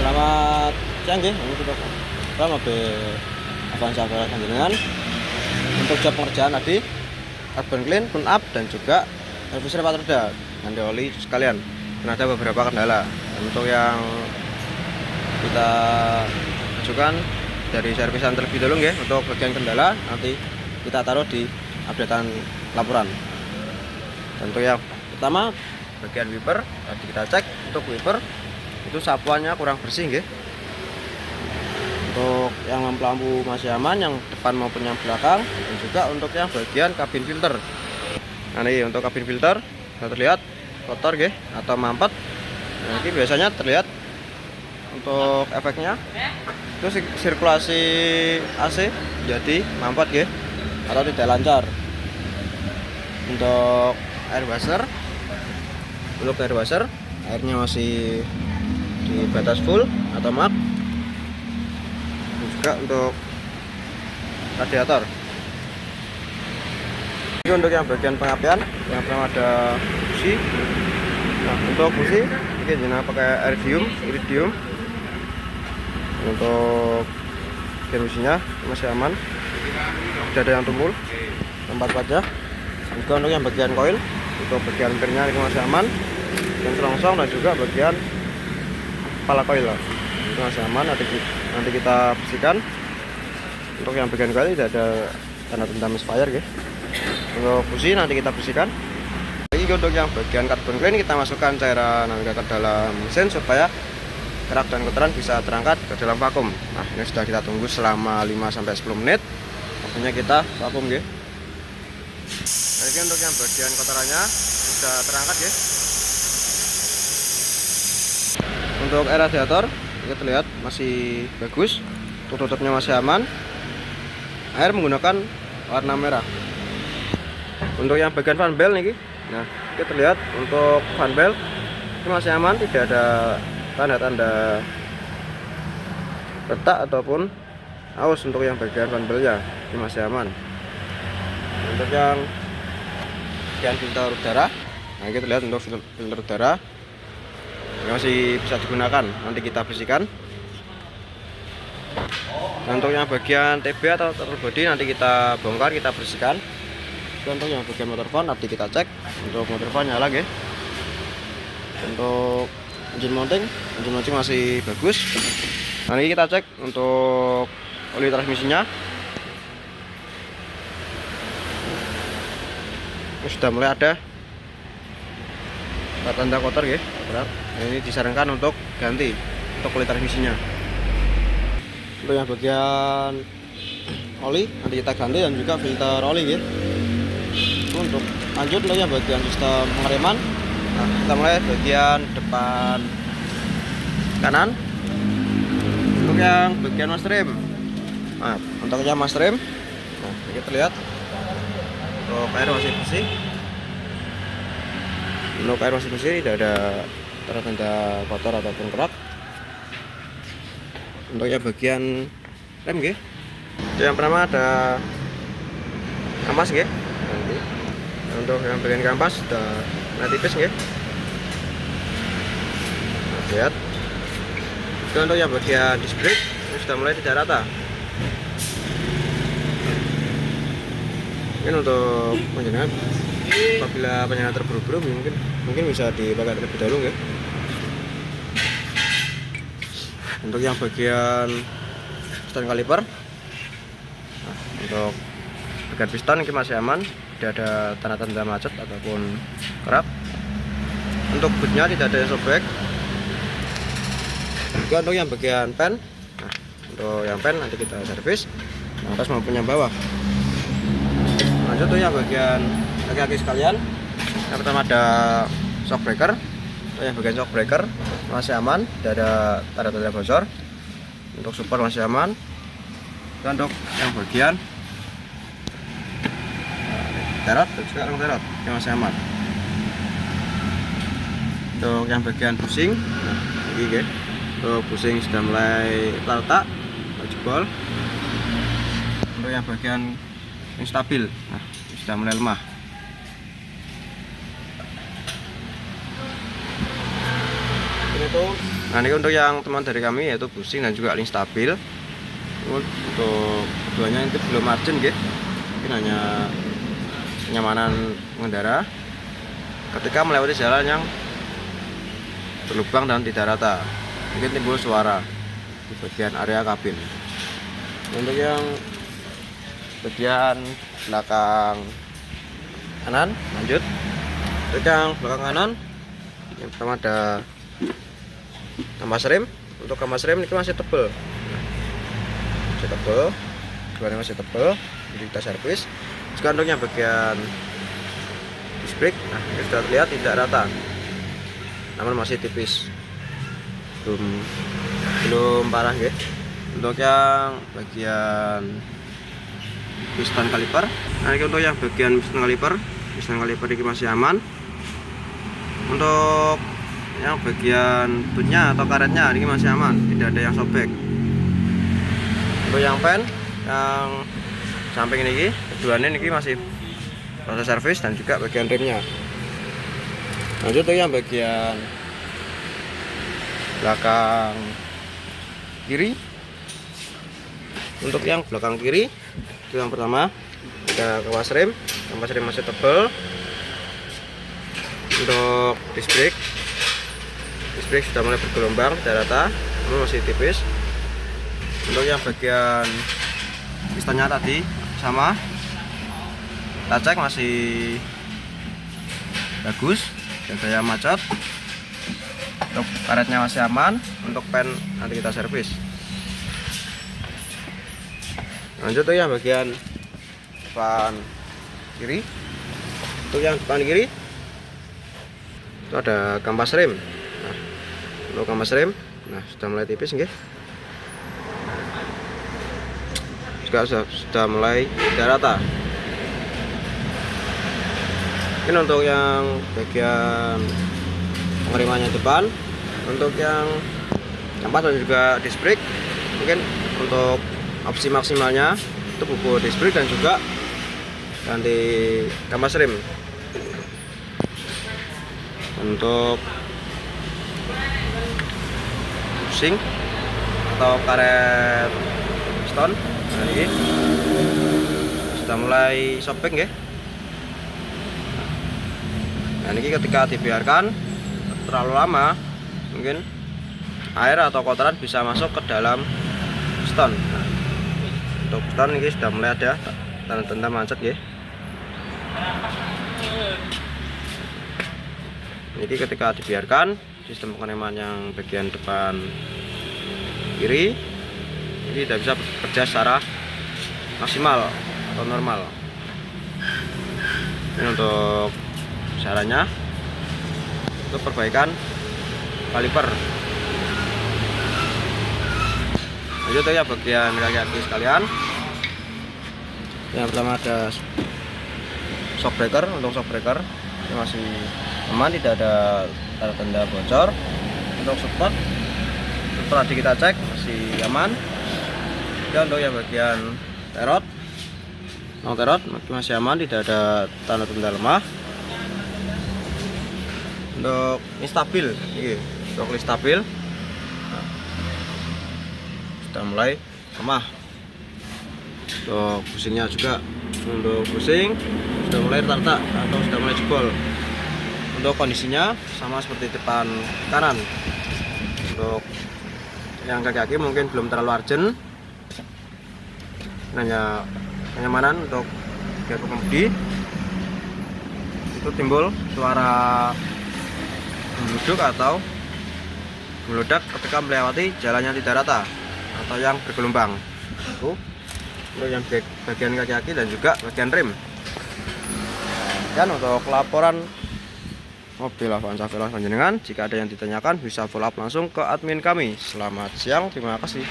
Selamat siang nggih, ini kita mobil Avanza panjenengan untuk job pengerjaan tadi carbon clean, tune up dan juga servis repat roda ganti oli sekalian. Dan ada beberapa kendala untuk yang kita ajukan dari servisan terlebih dahulu nggih. Untuk bagian kendala nanti kita taruh di updatean laporan. Dan untuk yang pertama bagian wiper tadi kita cek, untuk wiper itu sapuannya kurang bersih nggih. Untuk yang lampu masih aman, yang depan maupun yang belakang, dan juga untuk yang bagian kabin filter. Nah ini untuk kabin filter sudah terlihat kotor nggih atau mampet. Nah, ini biasanya terlihat untuk efeknya itu sirkulasi AC jadi mampet nggih atau tidak lancar. Untuk air washer airnya masih di batas full atau max. Dan juga untuk radiator. Ini untuk yang bagian pengapian, yang pertama ada busi. Nah, untuk busi ini jenis pakai iridium. Untuk bagian businya masih aman, tidak ada yang tumpul, tempat pajak. Juga untuk yang bagian koil, untuk bagian pirnya ini masih aman, dan selongsong dan juga bagian kepala koil itu masih aman. Nanti kita bersihkan. Untuk yang bagian koil tidak ada tanda-tanda misfire ya. Untuk busi nanti kita bersihkan. Lagi untuk yang bagian carbon clean kita masukkan cairan nangka ke dalam mesin supaya kerak dan kotoran bisa terangkat ke dalam vakum. Nah ini sudah kita tunggu selama 5-10 menit. Waktunya kita vakum ya. Lagi untuk yang bagian kotorannya sudah terangkat ya. Untuk air radiator kita lihat masih bagus, tutupnya masih aman. Air menggunakan warna merah. Untuk yang bagian fan belt nih, nah kita lihat untuk fan belt ini masih aman, tidak ada tanda-tanda retak ataupun aus. Untuk yang bagian fan beltnya ini masih aman. Untuk yang bagian filter udara, nah kita lihat untuk filter udara yang masih bisa digunakan, nanti kita bersihkan. Dan untuk yang bagian TB atau throttle body nanti kita bongkar, kita bersihkan. Dan untuk yang bagian motor fan nanti kita cek. Untuk motor fan nyala ya. Untuk engine mounting masih bagus. Nanti kita cek untuk oli transmisinya. Ini sudah mulai ada tanda kotor ya. Nah, ini disarankan untuk ganti untuk oli transmisinya. Untuk yang bagian oli nanti kita ganti dan juga filter oli ya. Untuk lanjut untuk yang bagian sistem pengereman, nah kita mulai bagian depan kanan. Untuk yang bagian master rem, nah untuk yang master rem, nah kita lihat untuk air masih bersih. Untuk air masih bersih, tidak ada tanda kotor ataupun kerak. Untuk yang bagian rem nggih, yang pertama ada kampas nggih. Untuk yang bagian kampas sudah mulai tipis nggih. Nah, lihat. Dan untuk yang bagian disc brake ini sudah mulai tidak rata. Mungkin untuk panjenengan apabila panjenengan terburu-buru mungkin bisa dipakai terlebih dahulu ya. Untuk yang bagian piston kaliper, nah, untuk bagian piston ini masih aman, tidak ada tanda-tanda macet ataupun kerak. Untuk bootnya tidak ada yang sobek. Juga untuk yang bagian pen, nah untuk yang pen nanti kita servis yang atas maupun yang bawah. Lanjut tuh yang bagian kaki-kaki sekalian. Yang pertama ada shock breaker. Untuk yang bagian shock breaker masih aman, tidak ada tanda-tanda bocor. Untuk support masih aman. Dan untuk yang bagian terot dan juga rong terot yang masih aman. Untuk yang bagian busing, nah ini guys, untuk busing sudah mulai retak, jebol. Untuk yang bagian instabil, nah sudah mulai lemah. Ini tuh Nah ini untuk yang teman dari kami yaitu busing dan juga link stabil. Untuk keduanya itu belum margin gitu, mungkin hanya kenyamanan pengendara ketika melewati jalan yang berlubang dan tidak rata, mungkin timbul suara di bagian area kabin. Untuk yang bagian belakang kanan, lanjut. Untuk yang belakang kanan, yang pertama ada kampas rem. Untuk kampas rem ini masih tebal, keduanya masih tebal, jadi kita servis. Juga untuk yang bagian disc brake, nah ini sudah terlihat tidak rata, namun masih tipis, belum parah ya. Untuk yang bagian piston kaliper, nah ini untuk yang bagian piston kaliper ini masih aman. Untuk yang bagian bootnya atau karetnya ini masih aman, tidak ada yang sobek. Untuk yang pen yang samping ini, keduanya ini masih proses servis dan juga bagian remnya. Lanjut untuk yang bagian belakang kiri. Untuk yang belakang kiri itu yang pertama ada kampas rem masih tebal. Untuk disc brake sudah mulai bergelombang, tidak rata, namun masih tipis. Untuk yang bagian pistonnya tadi sama, kita cek masih bagus, tidak ada yang macet. Untuk karetnya masih aman. Untuk pen nanti kita servis. Lanjut tuh yang bagian depan kiri. Untuk yang depan kiri itu ada kampas rem. Nah, untuk kampas rem, nah sudah mulai tipis nggih. Juga sudah mulai tidak rata. Ini untuk yang bagian pengeremannya depan. Untuk yang kampas dan juga disc brake, mungkin untuk opsi maksimalnya itu buku disc brake dan juga ganti kampas rem. Untuk busing atau karet piston, nah ini sudah mulai sobek ya. Nah ini ketika dibiarkan terlalu lama, mungkin air atau kotoran bisa masuk ke dalam piston. Nah, untuk piston ini sudah mulai ada tanda-tanda macet ya. Jadi ketika dibiarkan, sistem pengereman yang bagian depan kiri ini tidak bisa bekerja secara maksimal atau normal. Ini untuk sarannya untuk perbaikan kaliper. Lanjut ya bagian kaki-kaki sekalian. Yang pertama ada shock breaker. Untuk shock breaker ini masih aman, tidak ada tanda-tanda bocor. Untuk support setelah kita cek masih aman. Dan untuk yang bagian terot, masih aman, tidak ada tanda-tanda lemah. Untuk instabil, ini untuk stabil sudah mulai lemah. Untuk busingnya juga, untuk busing sudah mulai retak atau sudah mulai jebol. Untuk kondisinya sama seperti depan kanan. Untuk yang kaki-kaki mungkin belum terlalu urgent, hanya kenyamanan untuk biar pengemudi itu timbul suara meleduk atau meledak ketika melewati jalan yang tidak rata atau yang bergelombang. Itu untuk yang bagian kaki-kaki dan juga bagian rem. Dan untuk laporan mobil Avanza Veloz panjenengan, jika ada yang ditanyakan bisa follow up langsung ke admin kami. Selamat siang, terima kasih.